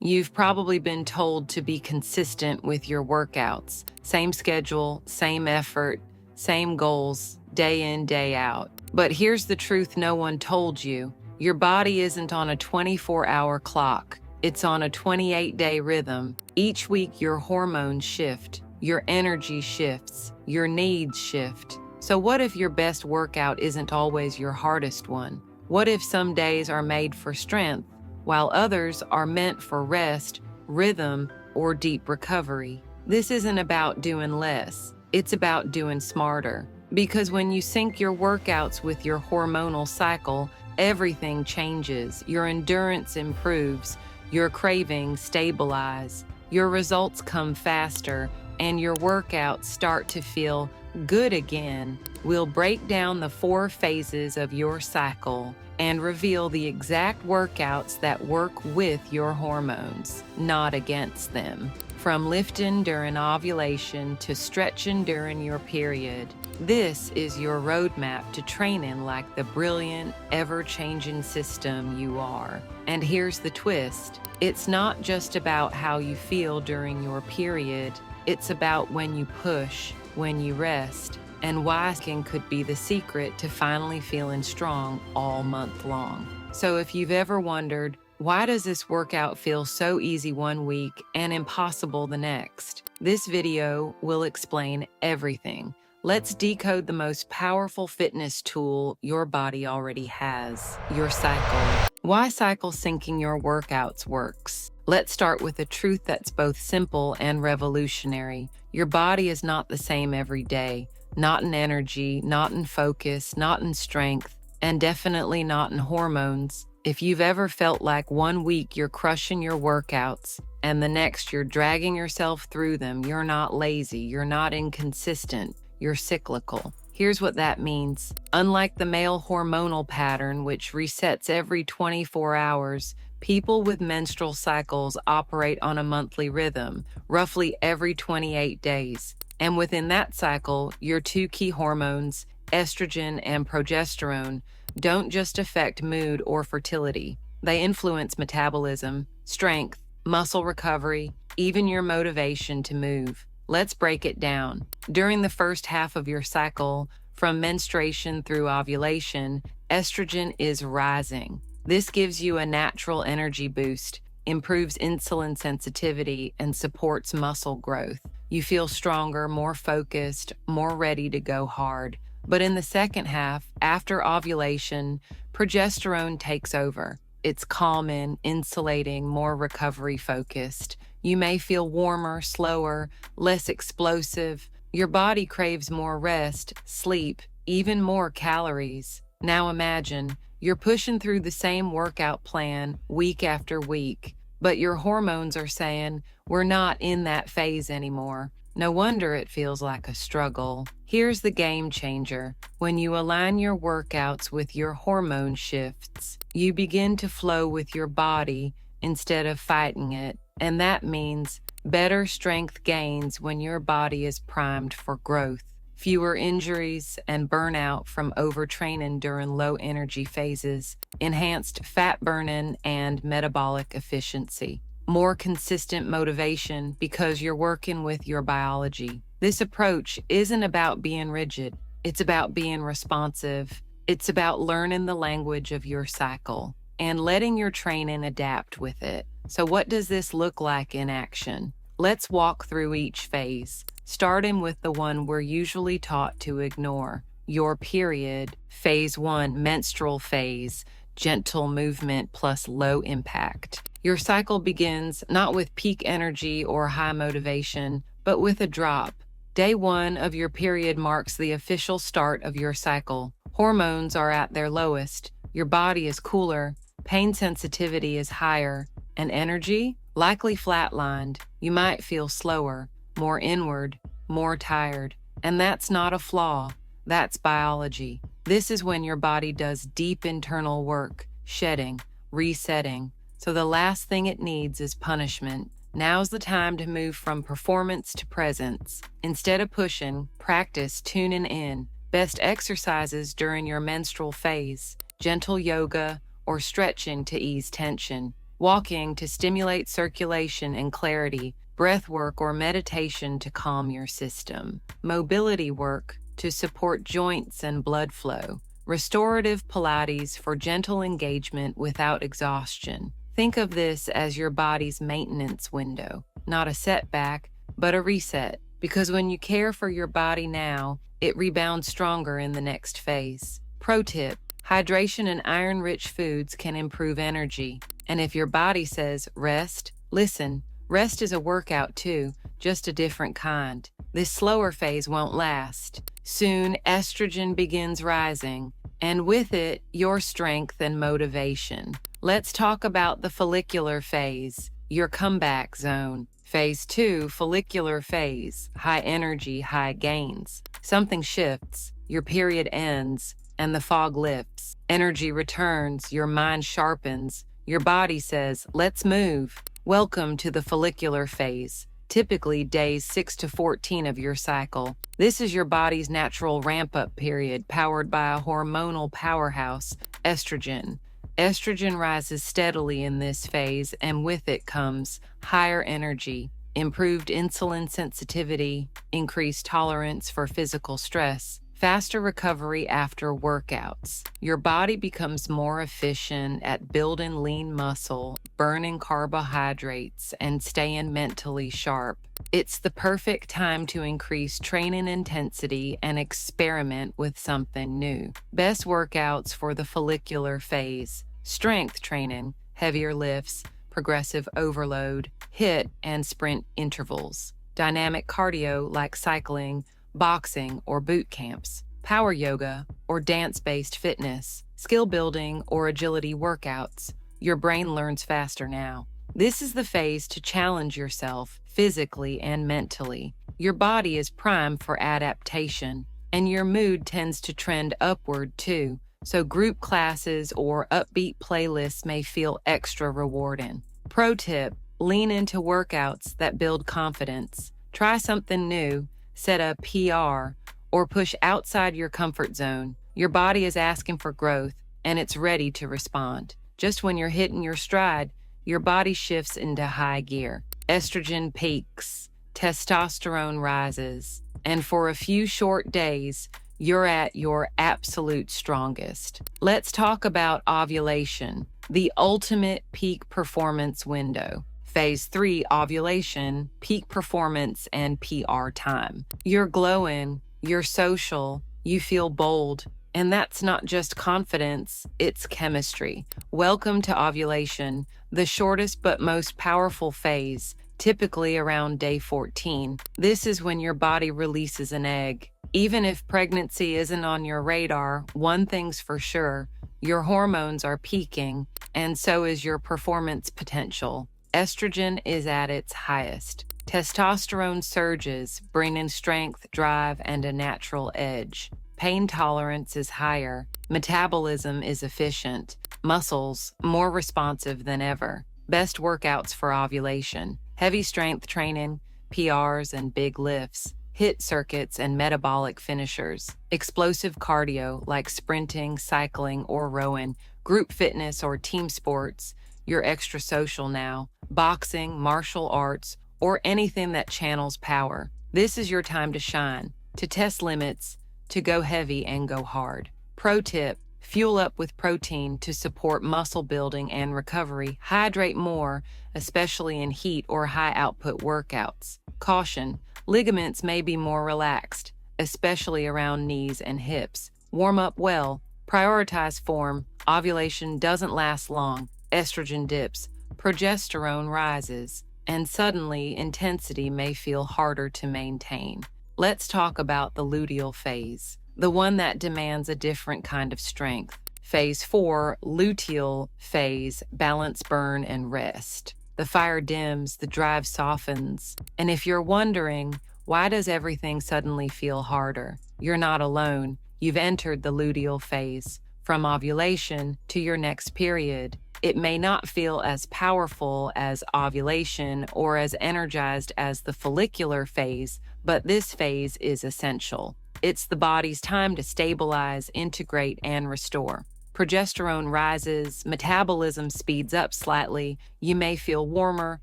You've probably been told to be consistent with your workouts. Same schedule, same effort, same goals, day in, day out. But here's the truth no one told you. Your body isn't on a 24-hour clock. It's on a 28-day rhythm. Each week your hormones shift, your energy shifts, your needs shift. So what if your best workout isn't always your hardest one? What if some days are made for strength, while others are meant for rest, rhythm, or deep recovery? This isn't about doing less, it's about doing smarter. Because when you sync your workouts with your hormonal cycle, everything changes. Your endurance improves, your cravings stabilize, your results come faster, and your workouts start to feel good again. We'll break down the 4 phases of your cycle and reveal the exact workouts that work with your hormones, not against them. From lifting during ovulation to stretching during your period, this is your roadmap to training like the brilliant, ever-changing system you are. And here's the twist. It's not just about how you feel during your period. It's about when you push, when you rest, and why skin could be the secret to finally feeling strong all month long. So if you've ever wondered, why does this workout feel so easy one week and impossible the next? This video will explain everything. Let's decode the most powerful fitness tool your body already has, your cycle. Why cycle syncing your workouts works. Let's start with a truth that's both simple and revolutionary. Your body is not the same every day. Not in energy, not in focus, not in strength, and definitely not in hormones. If you've ever felt like one week you're crushing your workouts and the next you're dragging yourself through them, you're not lazy, you're not inconsistent, you're cyclical. Here's what that means. Unlike the male hormonal pattern, which resets every 24 hours, people with menstrual cycles operate on a monthly rhythm, roughly every 28 days. And within that cycle, your 2 key hormones, estrogen and progesterone, don't just affect mood or fertility. They influence metabolism, strength, muscle recovery, even your motivation to move. Let's break it down. During the first half of your cycle, from menstruation through ovulation, estrogen is rising. This gives you a natural energy boost, improves insulin sensitivity, and supports muscle growth. You feel stronger, more focused, more ready to go hard. But in the second half, after ovulation, progesterone takes over. It's calming, insulating, more recovery-focused. You may feel warmer, slower, less explosive. Your body craves more rest, sleep, even more calories. Now imagine, you're pushing through the same workout plan week after week, but your hormones are saying, we're not in that phase anymore. No wonder it feels like a struggle. Here's the game changer. When you align your workouts with your hormone shifts, you begin to flow with your body instead of fighting it. And that means better strength gains when your body is primed for growth, fewer injuries and burnout from overtraining during low energy phases, enhanced fat burning and metabolic efficiency. More consistent motivation because you're working with your biology. This approach isn't about being rigid. It's about being responsive. It's about learning the language of your cycle and letting your training adapt with it. So what does this look like in action? Let's walk through each phase, starting with the one we're usually taught to ignore, your period. Phase 1, menstrual phase, gentle movement plus low impact. Your cycle begins not with peak energy or high motivation, but with a drop. Day 1 of your period marks the official start of your cycle. Hormones are at their lowest, your body is cooler, pain sensitivity is higher, and energy likely flatlined. You might feel slower, more inward, more tired. And that's not a flaw, that's biology. This is when your body does deep internal work, shedding, resetting. So the last thing it needs is punishment. Now's the time to move from performance to presence. Instead of pushing, practice tuning in. Best exercises during your menstrual phase, gentle yoga or stretching to ease tension. walking to stimulate circulation and clarity, breath work or meditation to calm your system, mobility work to support joints and blood flow, restorative Pilates for gentle engagement without exhaustion. Think of this as your body's maintenance window, not a setback, but a reset. Because when you care for your body now, it rebounds stronger in the next phase. Pro tip: hydration and iron-rich foods can improve energy. And if your body says rest, listen, rest is a workout too, just a different kind. This slower phase won't last. Soon, estrogen begins rising, and with it, your strength and motivation. Let's talk about the follicular phase, your comeback zone. Phase 2, follicular phase, high energy, high gains. Something shifts, your period ends, and the fog lifts. Energy returns, your mind sharpens, your body says, let's move. Welcome to the follicular phase, typically days 6 to 14 of your cycle. This is your body's natural ramp-up period, powered by a hormonal powerhouse, estrogen. Estrogen rises steadily in this phase, and with it comes higher energy, improved insulin sensitivity, increased tolerance for physical stress, faster recovery after workouts. Your body becomes more efficient at building lean muscle, burning carbohydrates, and staying mentally sharp. It's the perfect time to increase training intensity and experiment with something new. Best workouts for the follicular phase: strength training, heavier lifts, progressive overload, HIIT and sprint intervals. Dynamic cardio like cycling, boxing, or boot camps. Power yoga or dance-based fitness. Skill building or agility workouts. Your brain learns faster now. This is the phase to challenge yourself physically and mentally. Your body is primed for adaptation, and your mood tends to trend upward too, so group classes or upbeat playlists may feel extra rewarding. Pro tip: lean into workouts that build confidence. Try something new, set a PR, or push outside your comfort zone. Your body is asking for growth, and it's ready to respond. Just when you're hitting your stride, your body shifts into high gear. Estrogen peaks, testosterone rises, and for a few short days, you're at your absolute strongest. Let's talk about ovulation, the ultimate peak performance window. Phase 3, ovulation, peak performance, and PR time. You're glowing, you're social, you feel bold, and that's not just confidence, it's chemistry. Welcome to ovulation, the shortest but most powerful phase, typically around day 14. This is when your body releases an egg. Even if pregnancy isn't on your radar, one thing's for sure: your hormones are peaking, and so is your performance potential. Estrogen is at its highest. Testosterone surges, bringing strength, drive, and a natural edge. Pain tolerance is higher. Metabolism is efficient. Muscles more responsive than ever. Best workouts for ovulation: heavy strength training, PRs and big lifts, HIIT circuits and metabolic finishers, explosive cardio like sprinting, cycling, or rowing, group fitness or team sports. You're extra social now. Boxing, martial arts, or anything that channels power. This is your time to shine, to test limits, to go heavy and go hard. Pro tip: fuel up with protein to support muscle building and recovery. Hydrate more, especially in heat or high output workouts. Caution: ligaments may be more relaxed, especially around knees and hips. Warm up well. Prioritize form. Ovulation doesn't last long. Estrogen dips, progesterone rises, and suddenly intensity may feel harder to maintain. Let's talk about the luteal phase, the one that demands a different kind of strength. Phase 4, luteal phase, balance, burn, and rest. The fire dims, the drive softens, and if you're wondering, why does everything suddenly feel harder? You're not alone. You've entered the luteal phase. From ovulation to your next period, it may not feel as powerful as ovulation or as energized as the follicular phase, but this phase is essential. It's the body's time to stabilize, integrate, and restore. progesterone rises, metabolism speeds up slightly, you may feel warmer,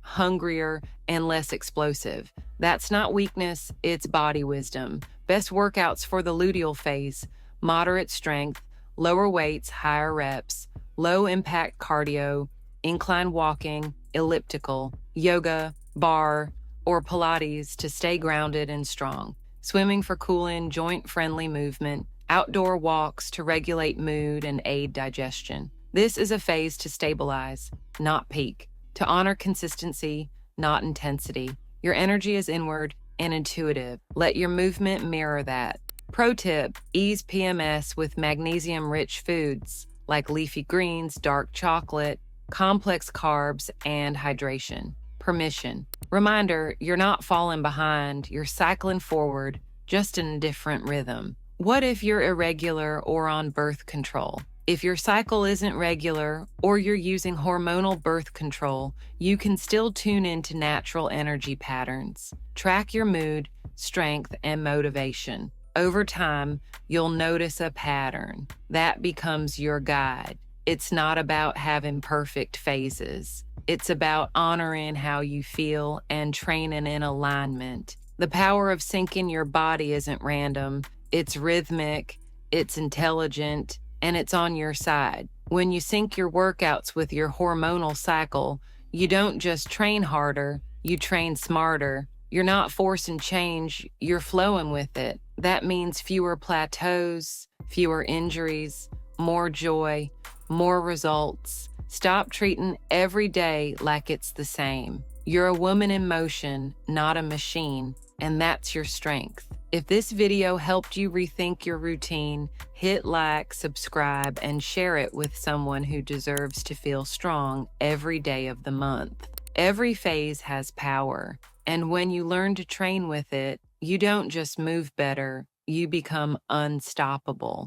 hungrier, and less explosive. That's not weakness, it's body wisdom. Best workouts for the luteal phase: moderate strength, lower weights, higher reps, low impact cardio, incline walking, elliptical, yoga, bar, or Pilates to stay grounded and strong. Swimming for cooling, joint-friendly movement, outdoor walks to regulate mood and aid digestion. This is a phase to stabilize, not peak, to honor consistency, not intensity. Your energy is inward and intuitive. Let your movement mirror that. Pro tip: ease PMS with magnesium-rich foods like leafy greens, dark chocolate, complex carbs, and hydration. Permission. Reminder, you're not falling behind, you're cycling forward, just in a different rhythm. What if you're irregular or on birth control? If your cycle isn't regular or you're using hormonal birth control, you can still tune into natural energy patterns. Track your mood, strength, and motivation. Over time, you'll notice a pattern. That becomes your guide. It's not about having perfect phases. It's about honoring how you feel and training in alignment. The power of syncing your body isn't random. It's rhythmic, it's intelligent, and it's on your side. When you sync your workouts with your hormonal cycle, you don't just train harder, you train smarter. You're not forcing change, you're flowing with it. That means fewer plateaus, fewer injuries, more joy, more results. Stop treating every day like it's the same. You're a woman in motion, not a machine, and that's your strength. If this video helped you rethink your routine, hit like, subscribe, and share it with someone who deserves to feel strong every day of the month. Every phase has power, and when you learn to train with it, you don't just move better, you become unstoppable.